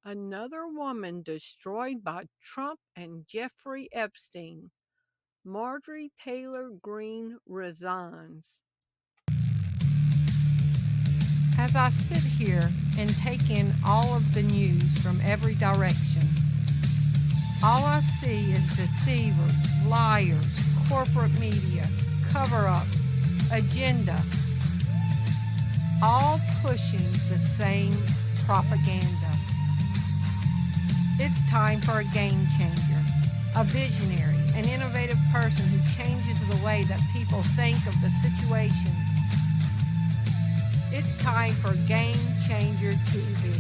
Another woman destroyed by Trump and Jeffrey Epstein. Marjorie Taylor Greene resigns. As I sit here and take in all of the news from every direction, all I see is deceivers, liars, corporate media, cover-ups, agenda, all pushing the same propaganda. It's time for a game changer, a visionary, an innovative person who changes the way that people think of the situations. It's time for Game Changer TV,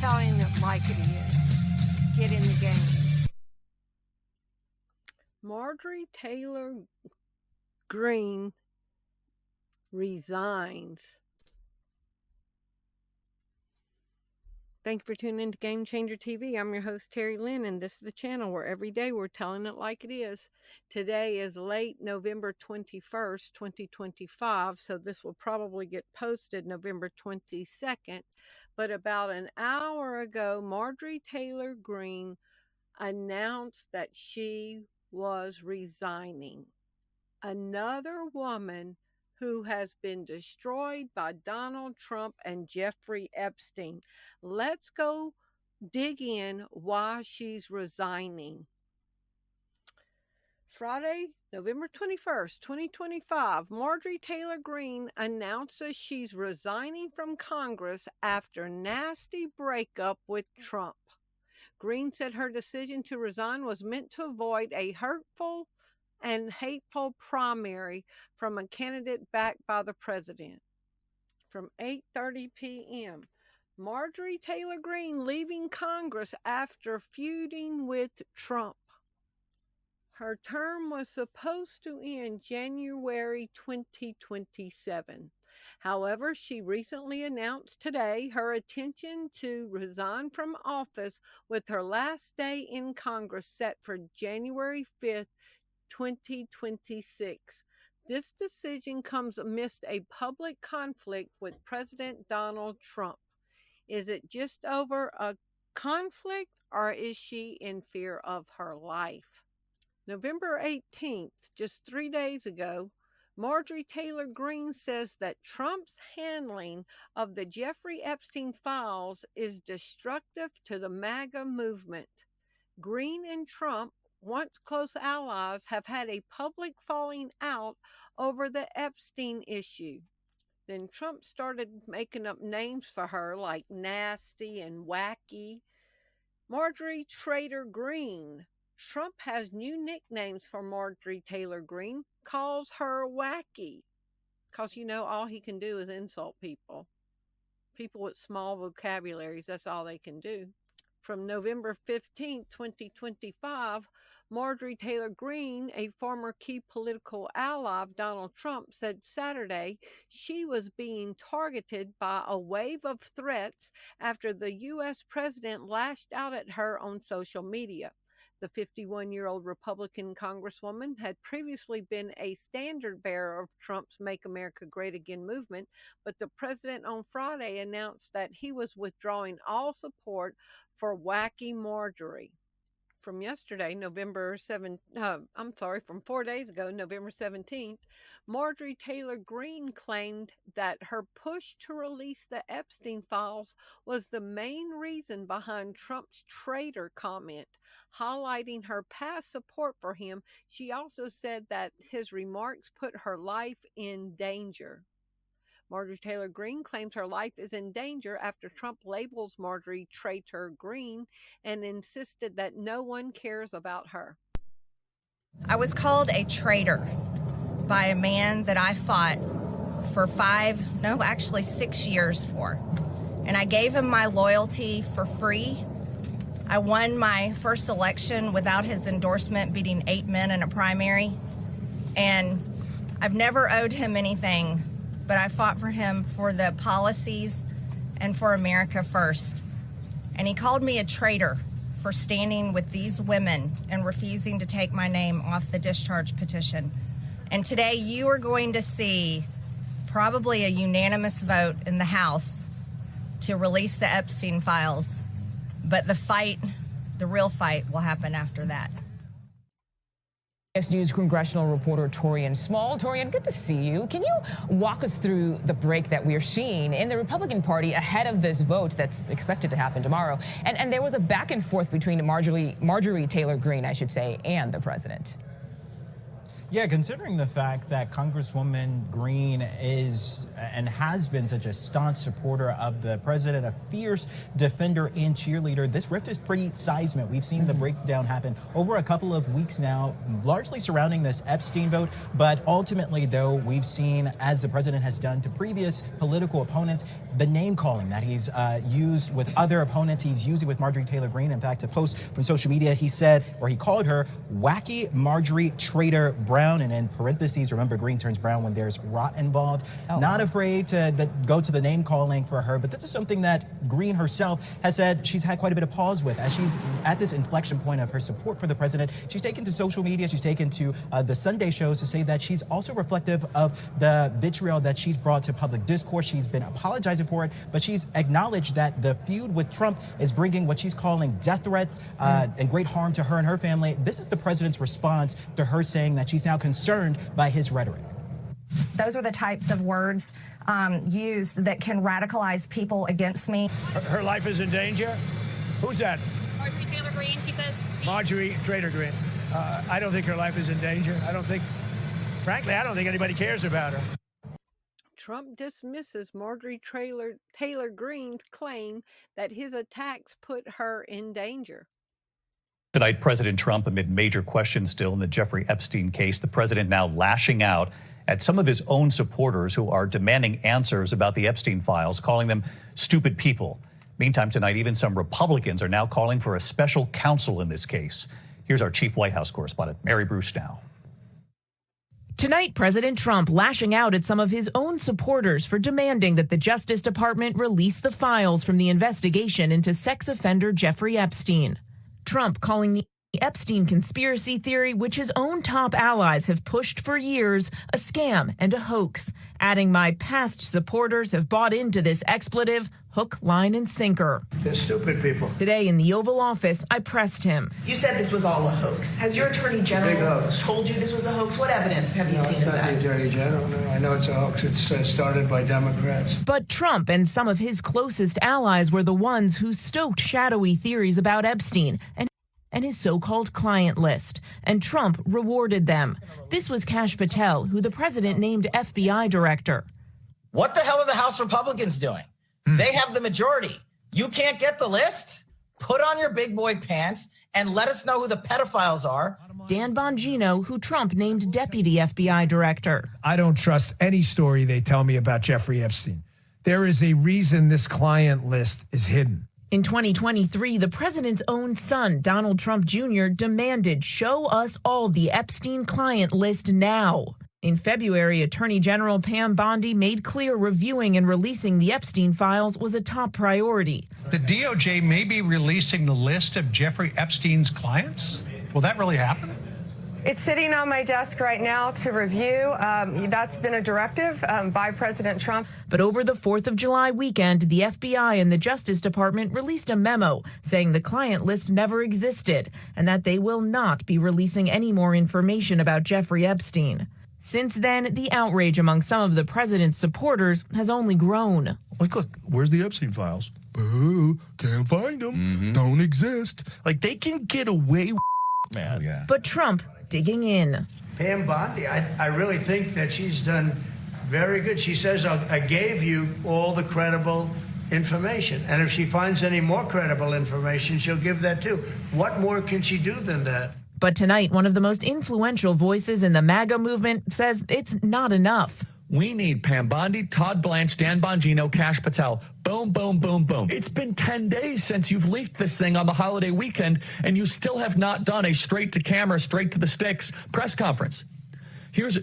telling it like it is. Get in the game. Marjorie Taylor Greene resigns. Thank you for tuning in to Game Changer TV. I'm your host, Terri Lynn, and this is the channel where every day we're telling it like it is. Today is late November 21st, 2025, so this will probably get posted November 22nd. But about an hour ago, Marjorie Taylor Greene announced that she was resigning. Another woman who has been destroyed by Donald Trump and Jeffrey Epstein. Let's go dig in why she's resigning. Friday, November 21st, 2025, Marjorie Taylor Greene announces she's resigning from Congress after nasty breakup with Trump. Greene said her decision to resign was meant to avoid a hurtful and hateful primary from a candidate backed by the president. From 8:30 p.m., Marjorie Taylor Greene leaving Congress after feuding with Trump. Her term was supposed to end January 2027. However, she recently announced today her intention to resign from office with her last day in Congress set for January 5th, 2026. This decision comes amidst a public conflict with President Donald Trump. Is it just over a conflict, or is she in fear of her life? November 18th, just 3 days ago, Marjorie Taylor Greene says that Trump's handling of the Jeffrey Epstein files is destructive to the MAGA movement. Greene and Trump, once close allies, have had a public falling out over the Epstein issue. Then Trump started making up names for her like nasty and wacky. Marjorie Taylor Greene. Trump has new nicknames for Marjorie Taylor Greene, calls her wacky. Because, you know, all he can do is insult people. People with small vocabularies, that's all they can do. From November 15, 2025, Marjorie Taylor Greene, a former key political ally of Donald Trump, said Saturday she was being targeted by a wave of threats after the U.S. president lashed out at her on social media. The 51-year-old Republican Congresswoman had previously been a standard bearer of Trump's Make America Great Again movement, but the president on Friday announced that he was withdrawing all support for Wacky Marjorie. From yesterday, from 4 days ago, November 17th, Marjorie Taylor Greene claimed that her push to release the Epstein files was the main reason behind Trump's traitor comment, highlighting her past support for him. She also said that his remarks put her life in danger. Marjorie Taylor Greene claims her life is in danger after Trump labels Marjorie Taylor Greene and insisted that no one cares about her. I was called a traitor by a man that I fought for 6 years for. And I gave him my loyalty for free. I won my first election without his endorsement, beating 8 men in a primary. And I've never owed him anything, but I fought for him for the policies and for America first. And he called me a traitor for standing with these women and refusing to take my name off the discharge petition. And today you are going to see probably a unanimous vote in the House to release the Epstein files But the real fight will happen after that. CBS News congressional reporter Torian Small. Torian, good to see you. Can you walk us through the break that we are seeing in the Republican Party ahead of this vote that's expected to happen tomorrow? And there was a back and forth between Majorie Taylor Greene, I should say, and the president. Yeah, considering the fact that Congresswoman Greene is and has been such a staunch supporter of the president, a fierce defender and cheerleader, this rift is pretty seismic. We've seen the breakdown happen over a couple of weeks now, largely surrounding this Epstein vote. But ultimately, though, we've seen, as the president has done to previous political opponents, the name calling that he's used with other opponents. He's using with Majorie Taylor Greene. In fact, a post from social media, he said, or he called her wacky Marjorie Traitor Brown. And in parentheses, remember, Greene turns brown when there's rot involved. Not afraid to go to the name calling for her. But this is something that Greene herself has said she's had quite a bit of pause with as she's at this inflection point of her support for the president. She's taken to social media. She's taken to the Sunday shows to say that she's also reflective of the vitriol that she's brought to public discourse. She's been apologizing for it, but she's acknowledged that the feud with Trump is bringing what she's calling death threats and great harm to her and her family. This is the president's response to her saying that she's now concerned by his rhetoric. Those are the types of words used that can radicalize people against me. Her life is in danger? Who's that? Marjorie Taylor Greene, she says. Marjorie Traitor Greene. I don't think her life is in danger. Frankly, I don't think anybody cares about her. Trump dismisses Marjorie Taylor Greene's claim that his attacks put her in danger. Tonight, President Trump, amid major questions still in the Jeffrey Epstein case, the president now lashing out at some of his own supporters who are demanding answers about the Epstein files, calling them stupid people. Meantime, tonight, even some Republicans are now calling for a special counsel in this case. Here's our chief White House correspondent, Mary Bruce now. Tonight, President Trump lashing out at some of his own supporters for demanding that the Justice Department release the files from the investigation into sex offender Jeffrey Epstein. Trump calling the Epstein conspiracy theory, which his own top allies have pushed for years, a scam and a hoax, adding my past supporters have bought into this expletive, hook, line, and sinker. They're stupid people. Today in the Oval Office, I pressed him. You said this was all a hoax. Has your Attorney General told you this was a hoax? What evidence have you seen of that? It's not the Attorney General. No, I know it's a hoax. It's started by Democrats. But Trump and some of his closest allies were the ones who stoked shadowy theories about Epstein and his so-called client list, and Trump rewarded them. This was Kash Patel, who the president named FBI director. What the hell are the House Republicans doing? They have the majority. You can't get the list? Put on your big boy pants and let us know who the pedophiles are. Dan Bongino, who Trump named deputy FBI director. I don't trust any story they tell me about Jeffrey Epstein. There is a reason this client list is hidden. In 2023, the president's own son, Donald Trump Jr., demanded, show us all the Epstein client list now. In February, Attorney General Pam Bondi made clear reviewing and releasing the Epstein files was a top priority. The DOJ may be releasing the list of Jeffrey Epstein's clients? Will that really happen? It's sitting on my desk right now to review. That's been a directive by President Trump. But over the 4th of July weekend, the FBI and the Justice Department released a memo saying the client list never existed and that they will not be releasing any more information about Jeffrey Epstein. Since then, the outrage among some of the president's supporters has only grown. Like, look, where's the Epstein files? Boo, can't find them. Don't exist. Like, they can get away with man. Oh, yeah. But Trump digging in. Pam Bondi, I really think that she's done very good. She says, I gave you all the credible information. And if she finds any more credible information, she'll give that too. What more can she do than that? But tonight, one of the most influential voices in the MAGA movement says it's not enough. We need Pam Bondi, Todd Blanche, Dan Bongino, Kash Patel. Boom, boom, boom, boom. It's been 10 days since you've leaked this thing on the holiday weekend, and you still have not done a straight to camera, straight to the sticks press conference. Here's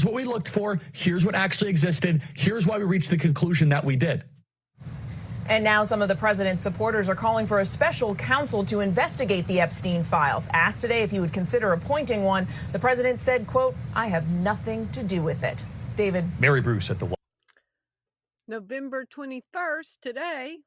what we looked for. Here's what actually existed. Here's why we reached the conclusion that we did. And now some of the president's supporters are calling for a special counsel to investigate the Epstein files. Asked today if he would consider appointing one, the president said, quote, I have nothing to do with it. David. Mary Bruce at the November 21st, today,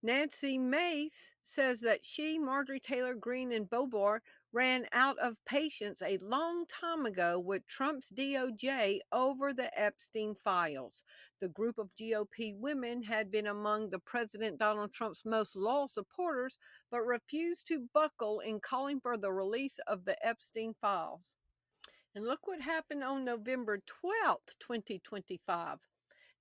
Nancy Mace says that she, Marjorie Taylor Greene, and Boebert ran out of patience a long time ago with Trump's DOJ over the Epstein files. The group of GOP women had been among the President Donald Trump's most loyal supporters, but refused to buckle in calling for the release of the Epstein files. And look what happened on November 12th, 2025.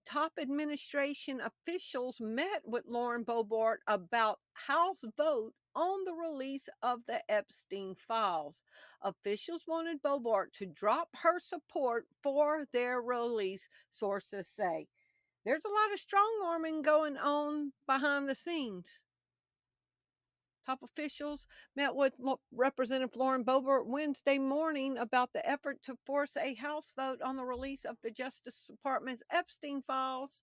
Top administration officials met with Lauren Boebert about House vote on the release of the Epstein files. Officials wanted Boebert to drop her support for their release, sources say. There's a lot of strong arming going on behind the scenes. Top officials met with Representative Lauren Boebert Wednesday morning about the effort to force a House vote on the release of the Justice Department's Epstein files.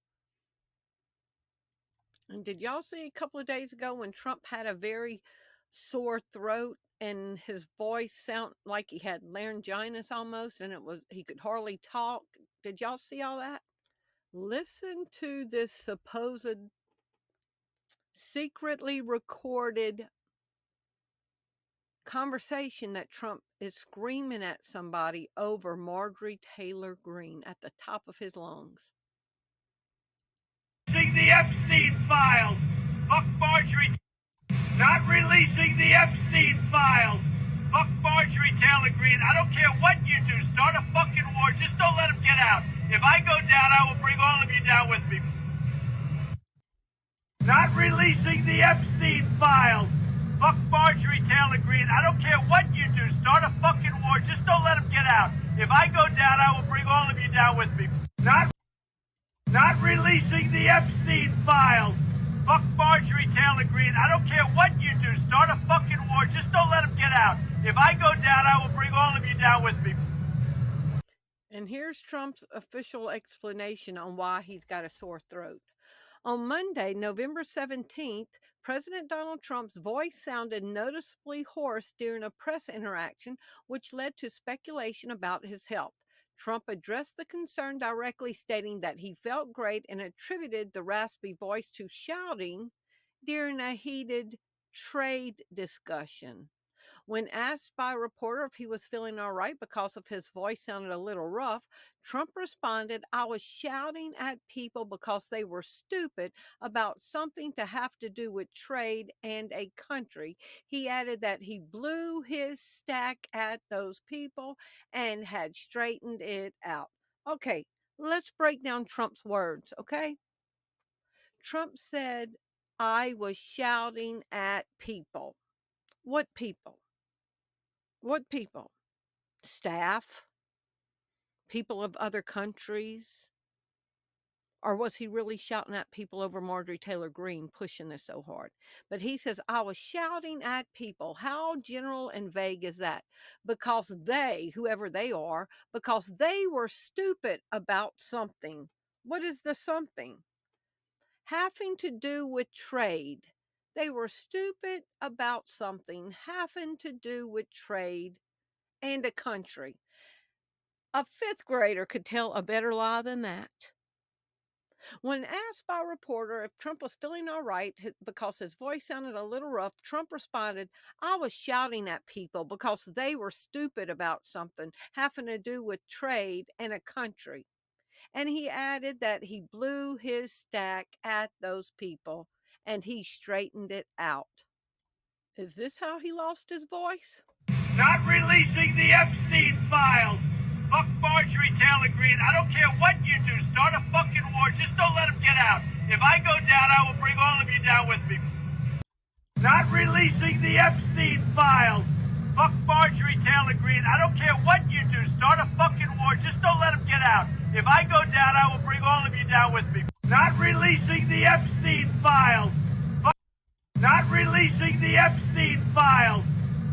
And did y'all see a couple of days ago when Trump had a very sore throat and his voice sounded like he had laryngitis almost, and he could hardly talk? Did y'all see all that? Listen to this supposed secretly recorded conversation that Trump is screaming at somebody over Marjorie Taylor Greene at the top of his lungs. The Epstein files. Fuck Marjorie. Not releasing the Epstein files. Fuck Marjorie Taylor Greene. I don't care what you do. Start a fucking war. Just don't let them get out. If I go down, I will bring all of you down with me. Not releasing the Epstein files. Fuck Marjorie Taylor Greene. I don't care what you do. Start a fucking war. Just don't let them get out. If I go down, I will bring all of you down with me. Not releasing the Epstein files. Fuck Marjorie Taylor Greene. I don't care what you do. Start a fucking war. Just don't let them get out. If I go down, I will bring all of you down with me. And here's Trump's official explanation on why he's got a sore throat. On Monday, November 17th, President Donald Trump's voice sounded noticeably hoarse during a press interaction, which led to speculation about his health. Trump addressed the concern directly, stating that he felt great and attributed the raspy voice to shouting during a heated trade discussion. When asked by a reporter if he was feeling all right because of his voice sounded a little rough, Trump responded, "I was shouting at people because they were stupid about something to have to do with trade and a country." He added that he blew his stack at those people and had straightened it out. Okay, let's break down Trump's words, okay? Trump said, "I was shouting at people." What people? What people? Staff? People of other countries? Or was he really shouting at people over Marjorie Taylor Greene pushing this so hard? But he says, "I was shouting at people." How general and vague is that? Because they, whoever they are, because they were stupid about something. What is the something? Having to do with trade. They were stupid about something having to do with trade and a country. A fifth grader could tell a better lie than that. When asked by a reporter if Trump was feeling all right because his voice sounded a little rough, Trump responded, "I was shouting at people because they were stupid about something having to do with trade and a country." And he added that he blew his stack at those people and he straightened it out. Is this how he lost his voice? Not releasing the Epstein files. Fuck Marjorie Taylor Greene. I don't care what you do. Start a fucking war. Just don't let them get out. If I go down, I will bring all of you down with me. Not releasing the Epstein files. Fuck Marjorie Taylor Greene. I don't care what you do. Start a fucking war. Just don't let them get out. If I go down, I will bring all of you down with me. Not releasing the Epstein files. Not releasing the Epstein files.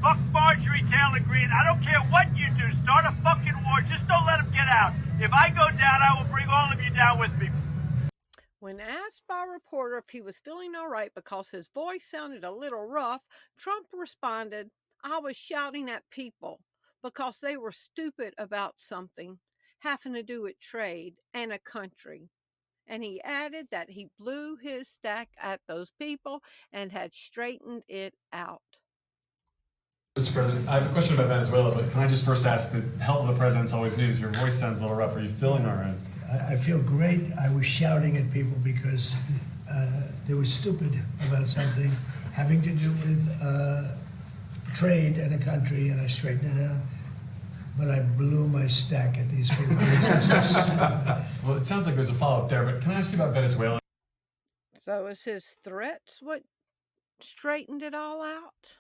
Fuck Marjorie Taylor Greene. I don't care what you do. Start a fucking war. Just don't let them get out. If I go down, I will bring all of you down with me. When asked by a reporter if he was feeling all right because his voice sounded a little rough, Trump responded, "I was shouting at people because they were stupid about something having to do with trade and a country." And he added that he blew his stack at those people and had straightened it out. Mr. President, I have a question about Venezuela, but can I just first ask, the health of the president's always news. Your voice sounds a little rough. Are you feeling all right? I feel great. I was shouting at people because they were stupid about something having to do with trade in a country, and I straightened it out. But I blew my stack at these people. Well, it sounds like there's a follow-up there, but can I ask you about Venezuela? So is his threats what straightened it all out?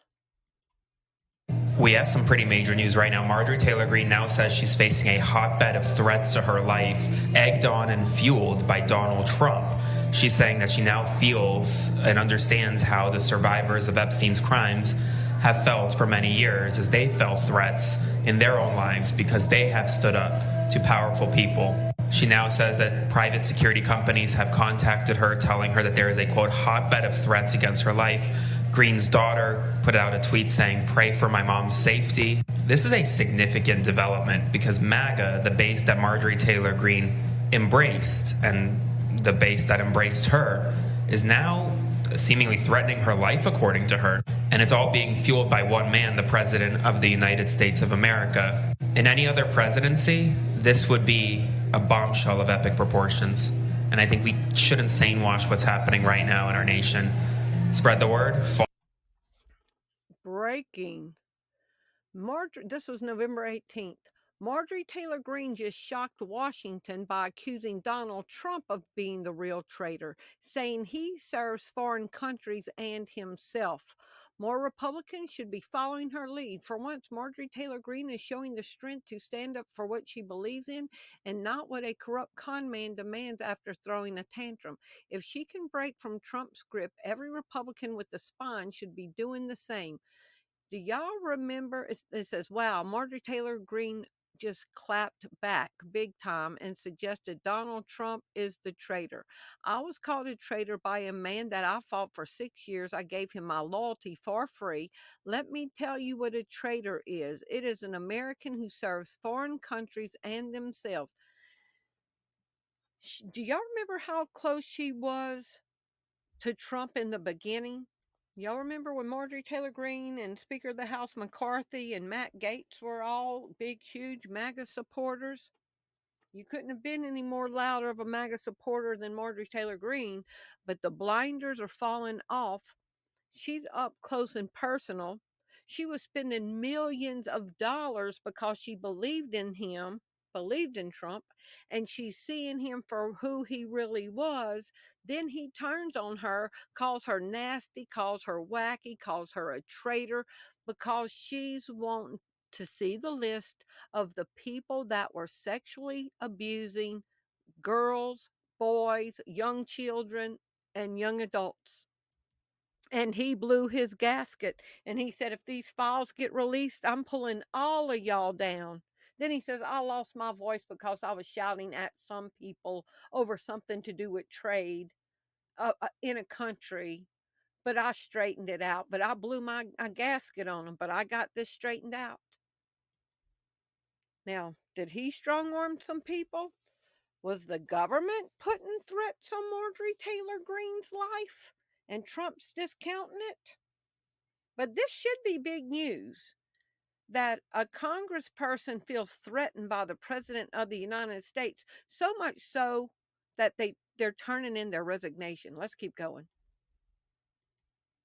We have some pretty major news right now. Marjorie Taylor Greene now says she's facing a hotbed of threats to her life, egged on and fueled by Donald Trump. She's saying that she now feels and understands how the survivors of Epstein's crimes have felt for many years, as they felt threats in their own lives because they have stood up to powerful people. She now says that private security companies have contacted her, telling her that there is a, quote, hotbed of threats against her life. Greene's daughter put out a tweet saying, "Pray for my mom's safety." This is a significant development because MAGA, the base that Marjorie Taylor Greene embraced and the base that embraced her, is now seemingly threatening her life, according to her. And it's all being fueled by one man, the President of the United States of America. In any other presidency, this would be a bombshell of epic proportions. And I think we should insane wash what's happening right now in our nation. Spread the word. Breaking. This was November 18th. Marjorie Taylor Greene just shocked Washington by accusing Donald Trump of being the real traitor, saying he serves foreign countries and himself. More Republicans should be following her lead. For once, Marjorie Taylor Greene is showing the strength to stand up for what she believes in and not what a corrupt con man demands after throwing a tantrum. If she can break from Trump's grip, every Republican with a spine should be doing the same. Do y'all remember? It says, wow, Marjorie Taylor Greene just clapped back big time and suggested Donald Trump is the traitor. I was called a traitor by a man that I fought for 6 years. I gave him my loyalty for free. Let me tell you what a traitor is. It is an American who serves foreign countries and themselves. Do y'all remember how close she was to Trump in the beginning? Y'all remember when Marjorie Taylor Greene and Speaker of the House McCarthy and Matt Gaetz were all big, huge MAGA supporters? You couldn't have been any more louder of a MAGA supporter than Marjorie Taylor Greene, but the blinders are falling off. She's up close and personal. She was spending millions of dollars because she believed in him, believed in Trump, and she's seeing him for who he really was. Then he turns on her, calls her nasty, calls her wacky, calls her a traitor, because she's wanting to see the list of the people that were sexually abusing girls, boys, young children, and young adults. And he blew his gasket, and he said, if these files get released, I'm pulling all of y'all down. Then he says, I lost my voice because I was shouting at some people over something to do with trade in a country, but I straightened it out. But I blew my gasket on them, but I got this straightened out. Now, did he strong-arm some people? Was the government putting threats on Marjorie Taylor Greene's life? And Trump's discounting it? But this should be big news, that a congressperson feels threatened by the President of the United States, so much so that they're turning in their resignation. Let's keep going.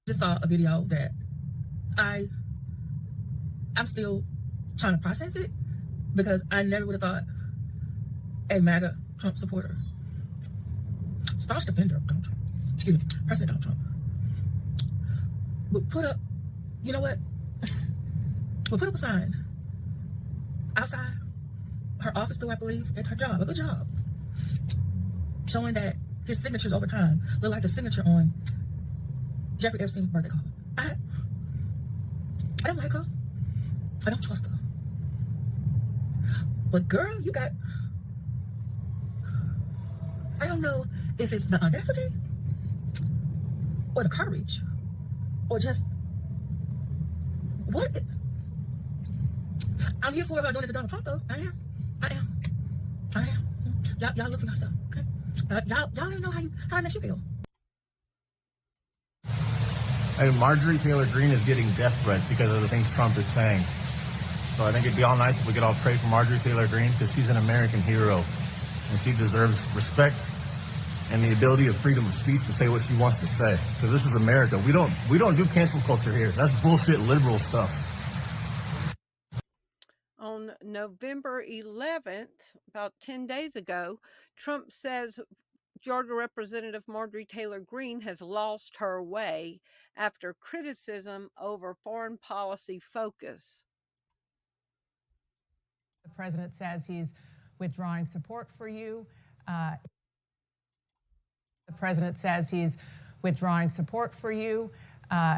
Just saw a video that I'm still trying to process it, because I never would have thought a MAGA Trump supporter, staunch defender of Donald Trump, President Donald Trump, would put up, you know what? Would put up a sign outside her office door, I believe, at her job, a good job, showing that his signatures over time look like the signature on Jeffrey Epstein's birthday card. I don't like her. I don't trust her. But girl, you got, I don't know if it's the audacity or the courage or just what. I'm here for her doing it to Donald Trump, though. I am. Y'all look for yourself, okay? Y'all don't know how it makes you feel. And Marjorie Taylor Greene is getting death threats because of the things Trump is saying. So I think it'd be all nice if we could all pray for Marjorie Taylor Greene because she's an American hero and she deserves respect and the ability of freedom of speech to say what she wants to say. Because this is America. We don't do cancel culture here. That's bullshit liberal stuff. On November 11th, about 10 days ago, Trump says Georgia Representative Marjorie Taylor Greene has lost her way after criticism over foreign policy focus. The president says he's withdrawing support for you. The president says he's withdrawing support for you,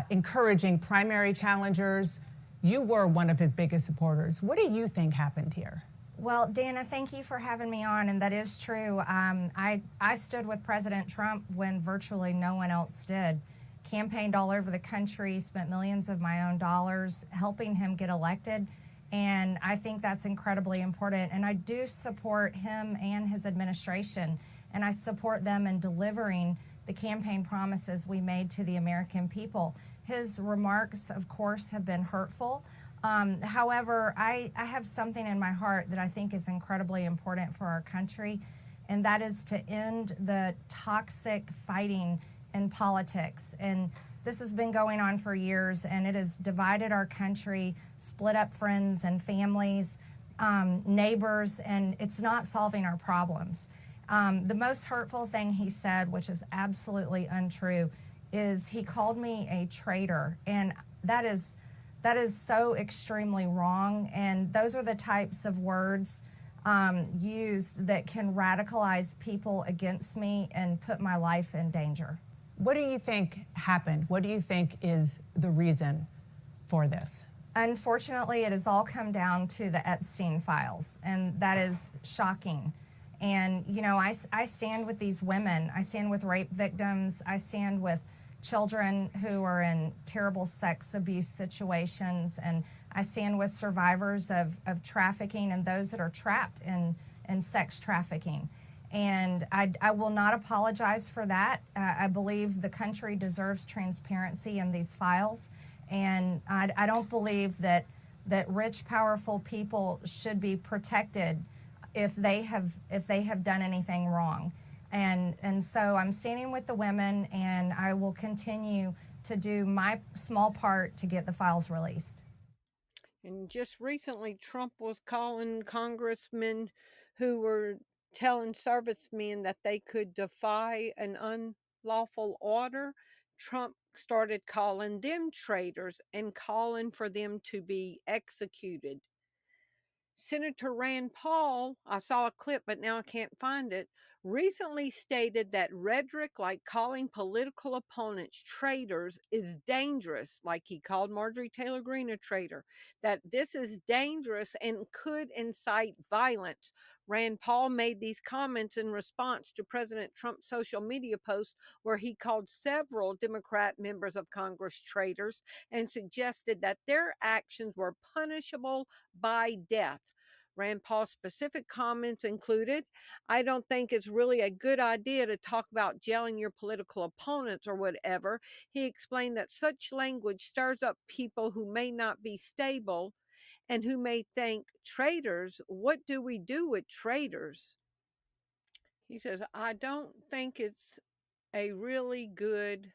encouraging primary challengers. You were one of his biggest supporters. What do you think happened here? Well, Dana, thank you for having me on, and that is true. I stood with President Trump when virtually no one else did. Campaigned all over the country, spent millions of my own dollars helping him get elected, and I think that's incredibly important. And I do support him and his administration, and I support them in delivering the campaign promises we made to the American people. His remarks, of course, have been hurtful. However, I have something in my heart that I think is incredibly important for our country, and that is to end the toxic fighting in politics. And this has been going on for years, and it has divided our country, split up friends and families, neighbors, and it's not solving our problems. The most hurtful thing he said, which is absolutely untrue, is he called me a traitor, and that is so extremely wrong. And those are the types of words used that can radicalize people against me and put my life in danger. What do you think happened? What do you think is the reason for this? Unfortunately, it has all come down to the Epstein files, and that is shocking. And, you know, I stand with these women. I stand with rape victims. I stand with children who are in terrible sex abuse situations, and I stand with survivors of trafficking and those that are trapped in sex trafficking. And I will not apologize for that. I believe the country deserves transparency in these files, and I don't believe that rich, powerful people should be protected if they have done anything wrong. And so I'm standing with the women, and I will continue to do my small part to get the files released. And just recently, Trump was calling congressmen who were telling servicemen that they could defy an unlawful order. Trump started calling them traitors and calling for them to be executed. Senator Rand Paul, I saw a clip, but now I can't find it, recently stated that rhetoric like calling political opponents traitors is dangerous, like he called Marjorie Taylor Greene a traitor, that this is dangerous and could incite violence. Rand Paul made these comments in response to President Trump's social media post where he called several Democrat members of Congress traitors and suggested that their actions were punishable by death. Rand Paul's specific comments included, I don't think it's really a good idea to talk about jailing your political opponents or whatever. He explained that such language stirs up people who may not be stable and who may think, traitors, what do we do with traitors? He says, I don't think it's a really good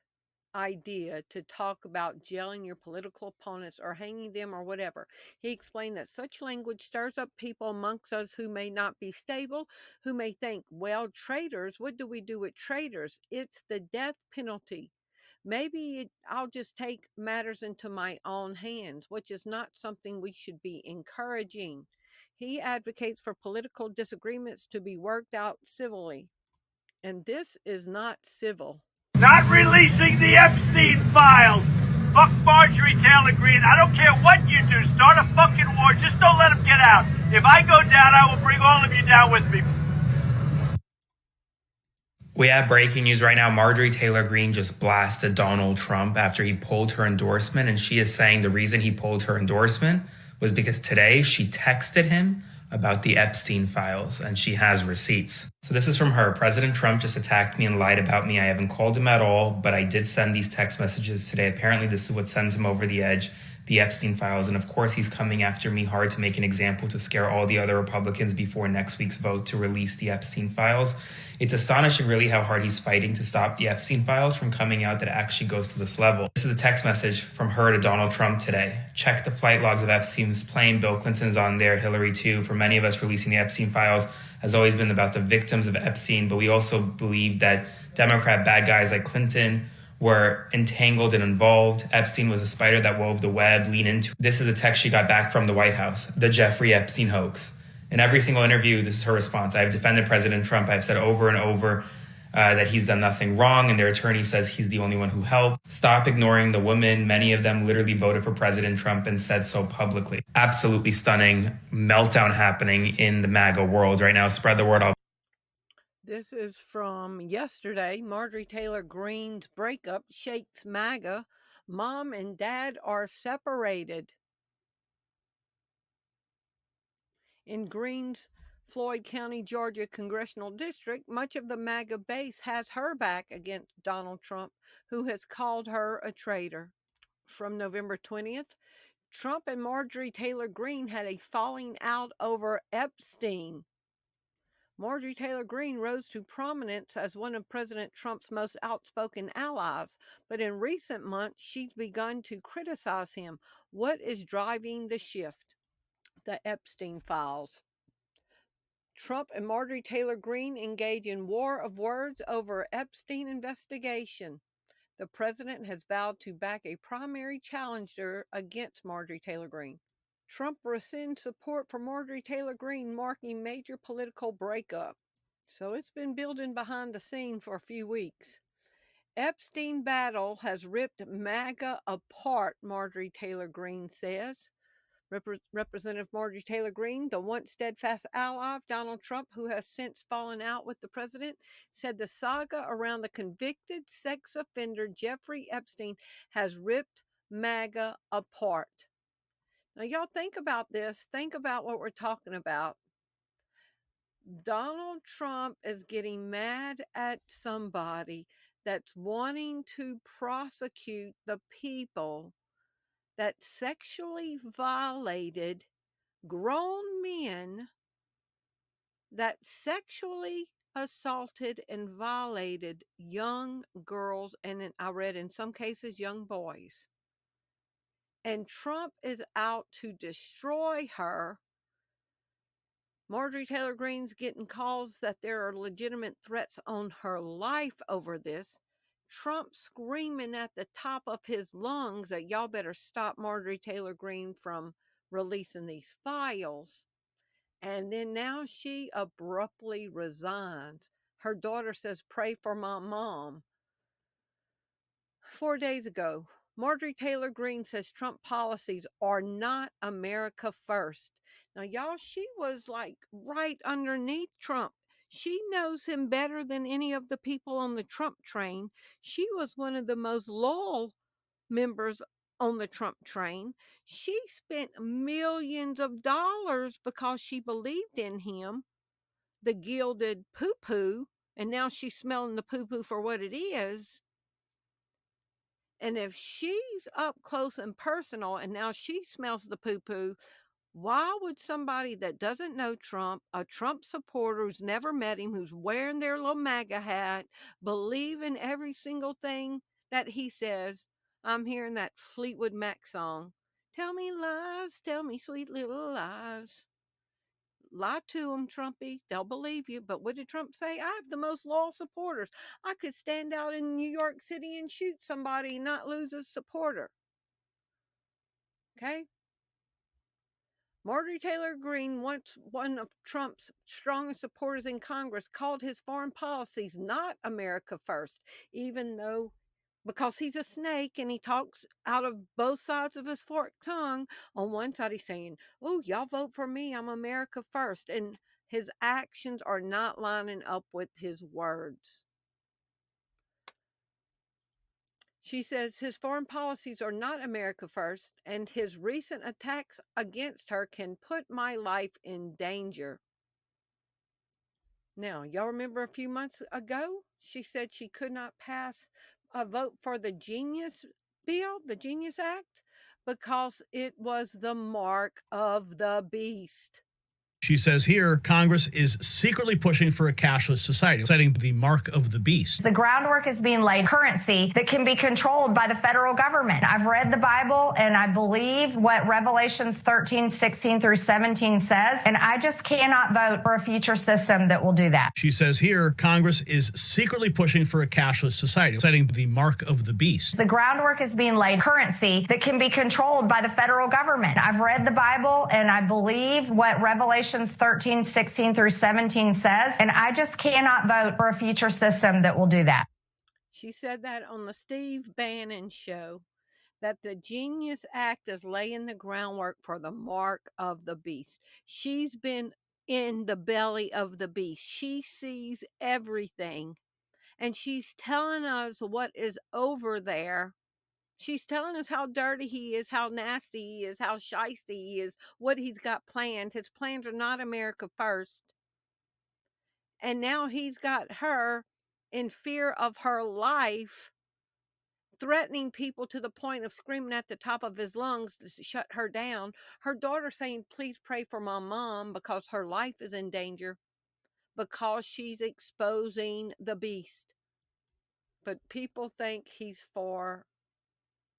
idea to talk about jailing your political opponents or hanging them or whatever. He explained that such language stirs up people amongst us who may not be stable, who may think, well, traitors, what do we do with traitors? It's the death penalty. Maybe I'll just take matters into my own hands, which is not something we should be encouraging. He advocates for political disagreements to be worked out civilly. And this is not civil. Not releasing the Epstein files. Fuck Marjorie Taylor Greene. I don't care what you do. Start a fucking war. Just don't let them get out. If I go down, I will bring all of you down with me. We have breaking news right now. Marjorie Taylor Greene just blasted Donald Trump after he pulled her endorsement. And she is saying the reason he pulled her endorsement was because today she texted him about the Epstein files, and she has receipts. So this is from her. President Trump just attacked me and lied about me. I haven't called him at all, but I did send these text messages today. Apparently this is what sends him over the edge, the Epstein files. And of course, he's coming after me hard to make an example to scare all the other Republicans before next week's vote to release the Epstein files. It's astonishing really how hard he's fighting to stop the Epstein files from coming out that it actually goes to this level. This is a text message from her to Donald Trump today. Check the flight logs of Epstein's plane. Bill Clinton's on there, Hillary too. For many of us, releasing the Epstein files has always been about the victims of Epstein, but we also believe that Democrat bad guys like Clinton were entangled and involved. Epstein was a spider that wove the web. Lean into. This is a text she got back from the White House, the Jeffrey Epstein hoax. In every single interview, this is her response. I have defended President Trump. I've said over and over that he's done nothing wrong, and their attorney says he's the only one who helped. Stop ignoring the women. Many of them literally voted for President Trump and said so publicly. Absolutely stunning meltdown happening in the MAGA world right now. Spread the word. This is from yesterday. Marjorie Taylor Greene's breakup shakes MAGA. Mom and dad are separated. In Greene's Floyd County, Georgia congressional district, much of the MAGA base has her back against Donald Trump, who has called her a traitor. From November 20th, Trump and Marjorie Taylor Greene had a falling out over Epstein. Marjorie Taylor Greene rose to prominence as one of President Trump's most outspoken allies, but in recent months, she's begun to criticize him. What is driving the shift? The Epstein files. Trump and Marjorie Taylor Greene engage in war of words over Epstein investigation. The president has vowed to back a primary challenger against Marjorie Taylor Greene. Trump rescinds support for Marjorie Taylor Greene, marking major political breakup. So it's been building behind the scene for a few weeks. Epstein battle has ripped MAGA apart, Marjorie Taylor Greene says. Representative Marjorie Taylor Greene, the once steadfast ally of Donald Trump, who has since fallen out with the president, said the saga around the convicted sex offender Jeffrey Epstein has ripped MAGA apart. Now, y'all think about this. Think about what we're talking about. Donald Trump is getting mad at somebody that's wanting to prosecute the people that sexually violated grown men, that sexually assaulted and violated young girls, and I read in some cases young boys. And Trump is out to destroy her. Marjorie Taylor Greene's getting calls that there are legitimate threats on her life over this. Trump screaming at the top of his lungs that y'all better stop Marjorie Taylor Greene from releasing these files. And then now she abruptly resigns. Her daughter says, pray for my mom. 4 days ago, Marjorie Taylor Greene says Trump policies are not America first. Now, y'all, she was like right underneath Trump. She knows him better than any of the people on the Trump train. She was one of the most loyal members on the Trump train. She spent millions of dollars because she believed in him, the gilded poo-poo, and now she's smelling the poo-poo for what it is. And if she's up close and personal and now she smells the poo-poo, why would somebody that doesn't know Trump, a Trump supporter who's never met him, who's wearing their little MAGA hat, believe in every single thing that he says? I'm hearing that Fleetwood Mac song. Tell me lies, tell me sweet little lies. Lie to them, Trumpy. They'll believe you. But what did Trump say? I have the most loyal supporters. I could stand out in New York City and shoot somebody and not lose a supporter. Okay? Marjorie Taylor Greene, once one of Trump's strongest supporters in Congress, called his foreign policies not America first, even though, because he's a snake and he talks out of both sides of his forked tongue. On one side, he's saying, oh, y'all vote for me, I'm America first. And his actions are not lining up with his words. She says his foreign policies are not America first, and his recent attacks against her can put my life in danger. Now, y'all remember a few months ago, she said she could not pass a vote for the Genius bill, the Genius Act, because it was the mark of the beast. She says here, Congress is secretly pushing for a cashless society, citing the mark of the beast. The groundwork is being laid, currency that can be controlled by the federal government. I've read the Bible and I believe what Revelations 13, 16 through 17 says, and I just cannot vote for a future system that will do that. She says here, Congress is secretly pushing for a cashless society, citing the mark of the beast. The groundwork is being laid, currency that can be controlled by the federal government. I've read the Bible and I believe what Revelations 13, 16 through 17 says, and I just cannot vote for a future system that will do that. She said that on the Steve Bannon show, that the Genius Act is laying the groundwork for the mark of the beast. She's been in the belly of the beast. She sees everything, and she's telling us what is over there. She's telling us how dirty he is, how nasty he is, how shysty he is, what he's got planned. His plans are not America first. And now he's got her in fear of her life, threatening people to the point of screaming at the top of his lungs to shut her down. Her daughter saying, please pray for my mom because her life is in danger because she's exposing the beast. But people think he's for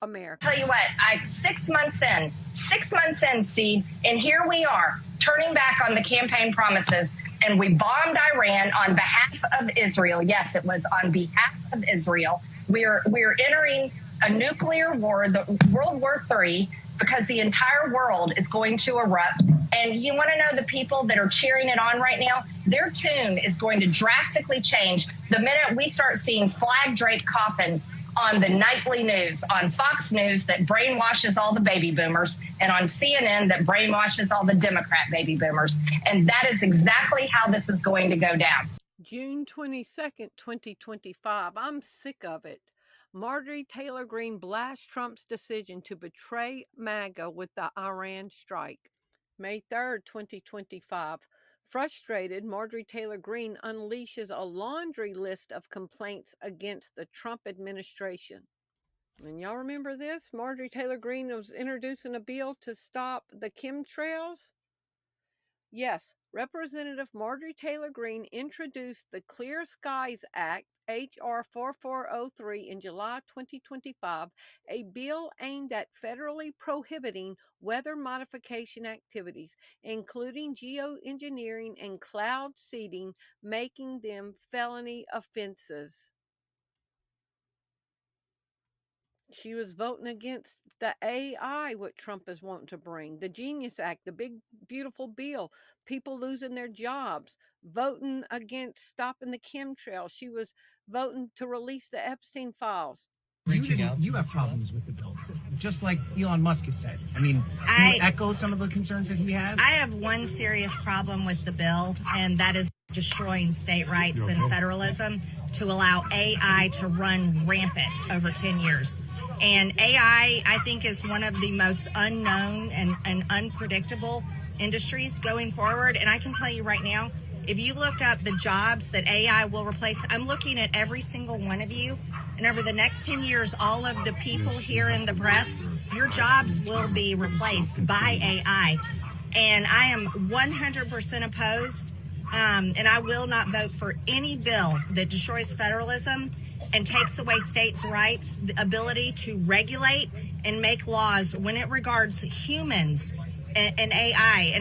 America. Tell you what, 6 months in, Steve, and here we are turning back on the campaign promises, and we bombed Iran on behalf of Israel. Yes, it was on behalf of Israel. We're entering a nuclear war, the World War III, because the entire world is going to erupt. And you want to know the people that are cheering it on right now? Their tune is going to drastically change the minute we start seeing flag-draped coffins on the nightly news, on Fox News that brainwashes all the baby boomers, and on CNN that brainwashes all the Democrat baby boomers. And that is exactly how this is going to go down. June 22nd, 2025. I'm sick of it. Marjorie Taylor Greene blasts Trump's decision to betray MAGA with the Iran strike. May 3rd, 2025. Frustrated, Marjorie Taylor Greene unleashes a laundry list of complaints against the Trump administration. And y'all remember this? Marjorie Taylor Greene was introducing a bill to stop the chemtrails. Yes, Representative Marjorie Taylor Greene introduced the Clear Skies Act, H.R. 4403, in July 2025, a bill aimed at federally prohibiting weather modification activities, including geoengineering and cloud seeding, making them felony offenses. She was voting against the AI, what Trump is wanting to bring, the Genius Act, the big, beautiful bill, people losing their jobs, voting against stopping the chemtrails. She was voting to release the Epstein files. You have problems with the bill, just like Elon Musk has said. I mean, can you echo some of the concerns that he has? I have one serious problem with the bill, and that is destroying state rights and federalism to allow AI to run rampant over 10 years. And AI, I think, is one of the most unknown and unpredictable industries going forward. And I can tell you right now, if you look up the jobs that AI will replace, I'm looking at every single one of you. And over the next 10 years, all of the people here in the press, your jobs will be replaced by AI. And I am 100% opposed. And I will not vote for any bill that destroys federalism and takes away states' rights, the ability to regulate and make laws when it regards humans and AI.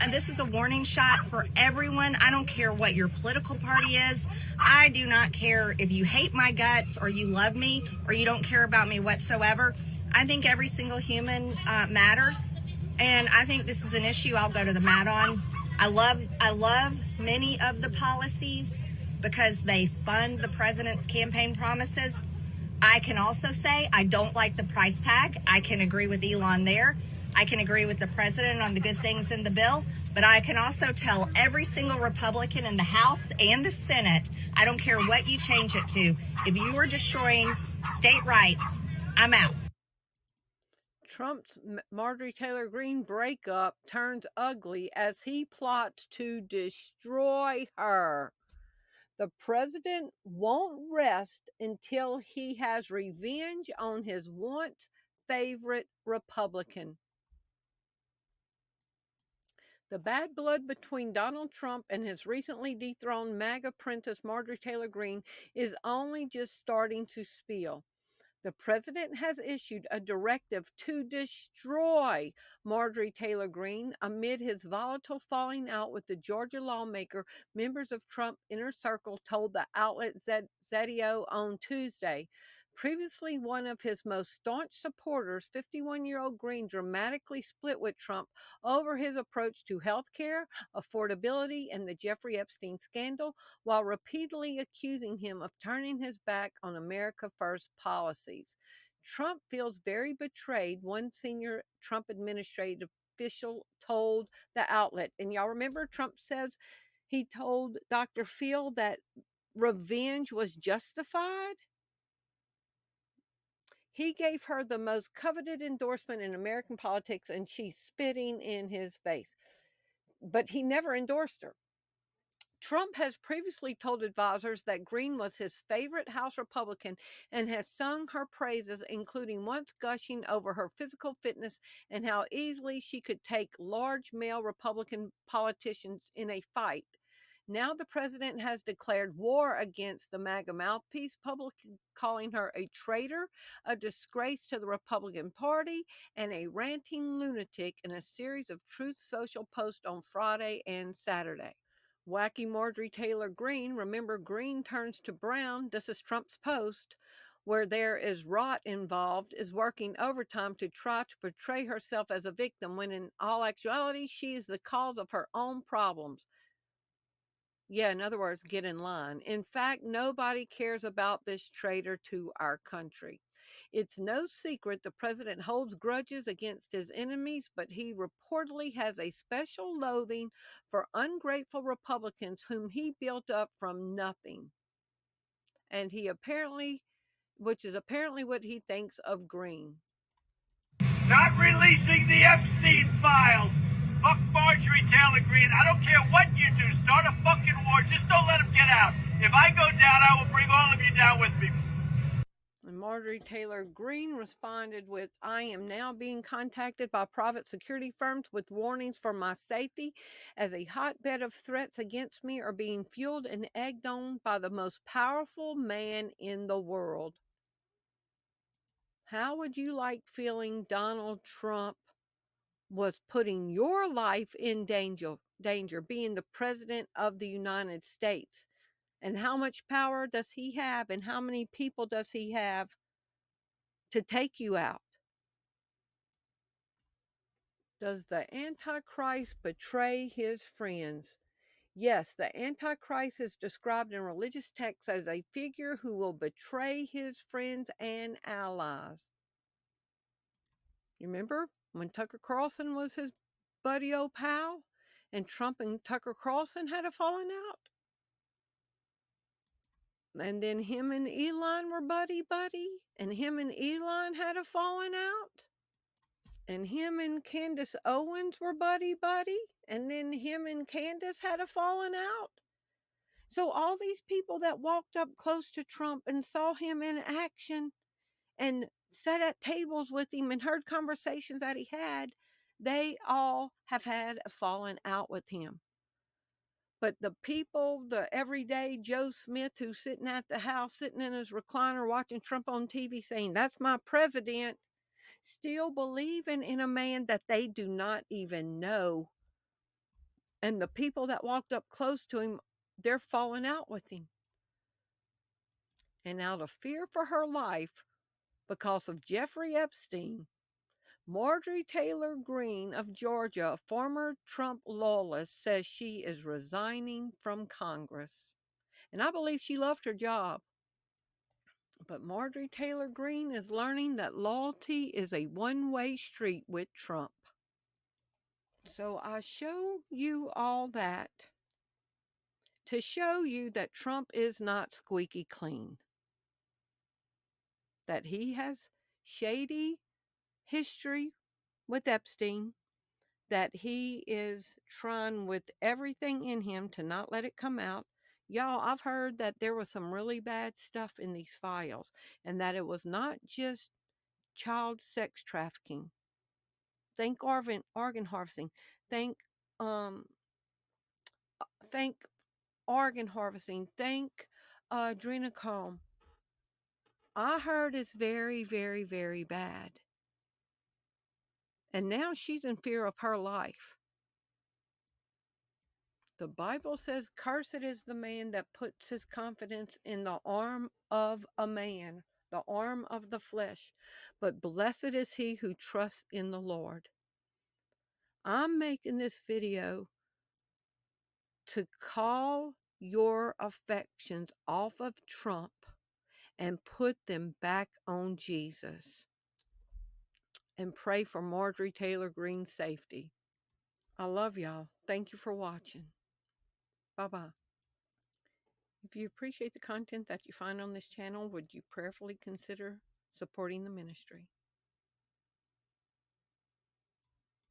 And this is a warning shot for everyone. I don't care what your political party is. I do not care if you hate my guts or you love me or you don't care about me whatsoever. I think every single human matters. And I think this is an issue I'll go to the mat on. I love many of the policies because they fund the president's campaign promises. I can also say I don't like the price tag. I can agree with Elon there. I can agree with the president on the good things in the bill, but I can also tell every single Republican in the House and the Senate, I don't care what you change it to, if you are destroying state rights. I'm out. Trump's Marjorie Taylor Greene breakup turns ugly as he plots to destroy her. The president won't rest until he has revenge on his once favorite Republican. The bad blood between Donald Trump and his recently dethroned MAGA princess Marjorie Taylor Greene is only just starting to spill. The president has issued a directive to destroy Marjorie Taylor Greene amid his volatile falling out with the Georgia lawmaker. Members of Trump inner circle told the outlet ZDO on Tuesday. Previously one of his most staunch supporters, 51-year-old Greene dramatically split with Trump over his approach to health care, affordability, and the Jeffrey Epstein scandal, while repeatedly accusing him of turning his back on America First policies. Trump feels very betrayed, one senior Trump administrative official told the outlet. And y'all remember Trump says he told Dr. Phil that revenge was justified? He gave her the most coveted endorsement in American politics, and she's spitting in his face. But he never endorsed her. Trump has previously told advisors that Greene was his favorite House Republican and has sung her praises, including once gushing over her physical fitness and how easily she could take large male Republican politicians in a fight. Now the president has declared war against the MAGA mouthpiece, publicly calling her a traitor, a disgrace to the Republican Party, and a ranting lunatic in a series of Truth Social posts on Friday and Saturday. Wacky Marjorie Taylor Greene, remember Greene turns to brown, this is Trump's post, where there is rot involved, is working overtime to try to portray herself as a victim when in all actuality she is the cause of her own problems. Yeah, in other words, get in line. In fact, nobody cares about this traitor to our country. It's no secret the president holds grudges against his enemies, but he reportedly has a special loathing for ungrateful Republicans whom he built up from nothing. And which is apparently what he thinks of Greene. Not releasing the Epstein files. Fuck Marjorie Taylor Greene. I don't care what you do. Start a fucking war. Just don't let him get out. If I go down, I will bring all of you down with me. And Marjorie Taylor Greene responded with, I am now being contacted by private security firms with warnings for my safety as a hotbed of threats against me are being fueled and egged on by the most powerful man in the world. How would you like feeling Donald Trump was putting your life in danger, being the president of the United States? And how much power does he have, and how many people does he have to take you out? Does the Antichrist betray his friends? Yes, the Antichrist is described in religious texts as a figure who will betray his friends and allies. You remember when Tucker Carlson was his buddy old pal, and Trump and Tucker Carlson had a falling out? And then him and Elon were buddy, and him and Elon had a falling out. And him and Candace Owens were buddy, and then him and Candace had a falling out. So all these people that walked up close to Trump and saw him in action and sat at tables with him and heard conversations that he had, they all have had a falling out with him. But the people, the everyday Joe Smith who's sitting at the house, sitting in his recliner watching Trump on TV saying, that's my president, still believing in a man that they do not even know. And the people that walked up close to him, they're falling out with him. And out of fear for her life, because of Jeffrey Epstein, Marjorie Taylor Greene of Georgia, a former Trump loyalist, says she is resigning from Congress. And I believe she loved her job. But Marjorie Taylor Greene is learning that loyalty is a one-way street with Trump. So I show you all that to show you that Trump is not squeaky clean. that he has shady history with Epstein, that he is trying with everything in him to not let it come out. Y'all, I've heard that there was some really bad stuff in these files, and that it was not just child sex trafficking. Think organ harvesting. Think organ harvesting. Think adrenochrome. I heard it's very, very, very bad. And now she's in fear of her life. The Bible says, cursed is the man that puts his confidence in the arm of a man, the arm of the flesh, but blessed is he who trusts in the Lord. I'm making this video to call your affections off of Trump and put them back on Jesus. And pray for Marjorie Taylor Greene's safety. I love y'all. Thank you for watching. Bye-bye. If you appreciate the content that you find on this channel, would you prayerfully consider supporting the ministry?